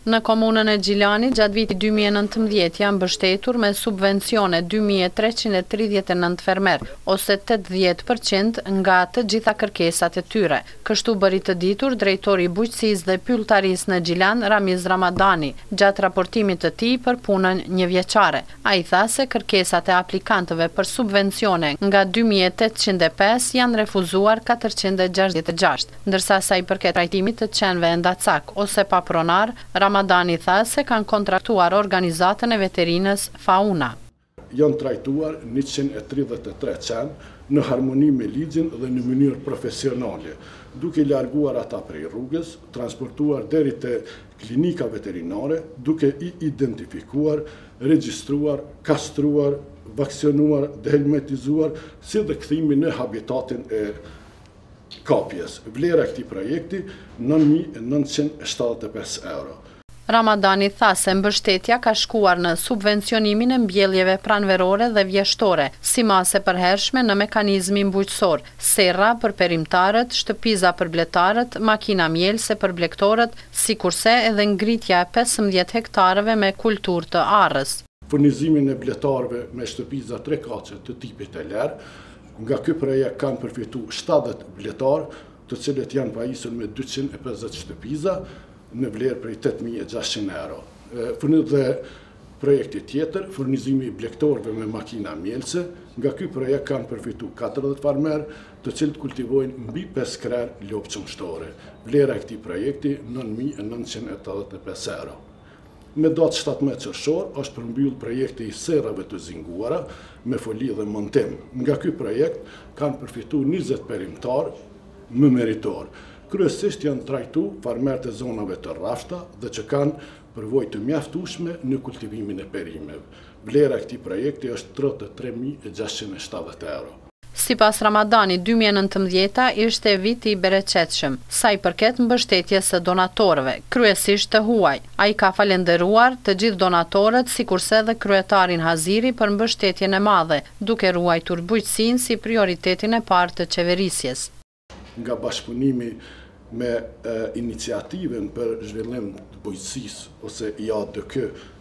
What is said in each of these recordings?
Në komunën e Gjilani, gjatë vitit 2019 janë mbështetur me subvencione 2339 fermer, ose 80% nga të gjitha kërkesat e tyre. Kështu bëri të ditur drejtori i bujqësisë dhe pylltarisë në Gjilan, Ramiz Ramadani, gjatë raportimit të tij për punën njëvjeçare. Ai tha se kërkesat e aplikantëve për subvencione nga 2805 janë refuzuar 466, ndërsa sa i përket trajtimit të qenve endacak ose papronar, Ramadani tha se kanë kontraktuar organizatën e veterinës Fauna. Janë trajtuar 133 qenë në harmoni me ligjin dhe në mënyrë profesionale, duke larguar ata prej rrugës, transportuar deri te klinika veterinare, duke i identifikuar, regjistruar, kastruar, vaksionuar, dehelmetizuar, si dhe kthimi në habitatin e kapjes. Vlera e këtij projekti 9.975 euro. Ramadani tha se mbështetja ka shkuar në subvencionimin e mbjelljeve pranverore dhe vjeshtore, si mase përhershme në mekanizmin bujqësor, serra për perimtarët, shtëpiza për bletarët, makina mjelse për blektorët, sikurse edhe ngritja e 15 hektarëve me kulturë të arrës. Furnizimin e bletarëve me shtëpiza 3 kace të tipit e ler, nga ky projekt kanë përfituar 70 bletarë, të cilët janë pajisur me 250 shtëpiza, në vlerë prej 8.600 euro. Dhe projekti tjetër, furnizimi i blektorëve me makina mjelse, nga ky projekt kanë përfituar 40 farmer, të cilët kultivojnë mbi 5 krerë lopë qumshtore. Vlera e këtij projekti 9.985 euro. Me datë 17 qershor është përmbyll projekti i serrave të zinguara me foli dhe montim. Nga ky projekt kanë përfituar 20 perimtar më meritor. Kryesisht janë trajtu farmerët e zonave të rrafta dhe që kanë përvojë të mjaftueshme në kultivimin e perimeve. Vlera e këtij projekti është 33.670 euro. Sipas Ramadani, 2019 ishte viti i bereqetshëm, sa i përket mbështetjes së donatorëve, kryesisht të huaj. Ai ka falenderuar të gjithë donatorët, sikurse dhe kryetarin Haziri për mbështetjen e madhe, duke ruajtur bujqësinë si prioritetin e parë të qeverisjes. Nga bashkëpunimi me iniciativen për zhvillim të bujqësisë ose IADK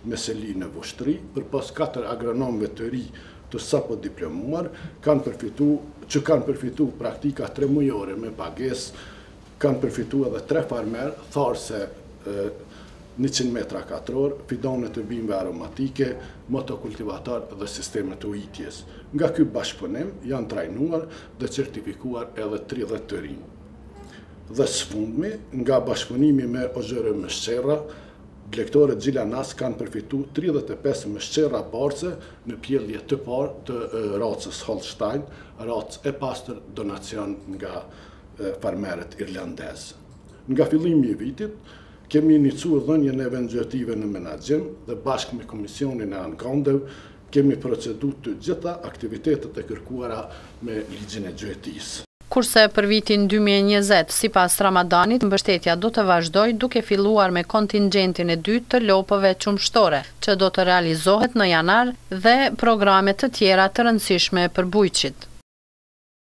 me seli në Voshtri, përpas 4 agronomëve të ri të sapo diplomuar, që kanë përfitu praktika 3 mujore me pagesë, kanë përfitu edhe 3 farmer, tharse 100 metra katror, fidane të bimëve aromatike, motokultivatar dhe sisteme të ujitjes. Nga ky bashkëpunim janë trajnuar dhe certifikuar edhe 30 të rinj. Dhe sfundmi, nga bashkëpunimi me OZR Mëshqerra, blektorët Gjilanas kanë përfitu 35 mëshqerra barce në pjellje të parë të racës Holstein, racë e pastër donacion nga farmerët irlandezë. Nga fillimi i vitit, kemi inicuar dhënien e vendgjative në menaxhim dhe bashkë me Komisionin e Ankandev kemi proceduar të gjitha aktivitetet e kërkuara me ligjin e gjuetisë. Kurse për vitin 2020, sipas Ramadanit, mbështetja do të vazhdojë duke filluar me kontingjentin e dytë të lopëve qumshtore, që do të realizohet në janar dhe programe të tjera të rëndësishme për bujqit.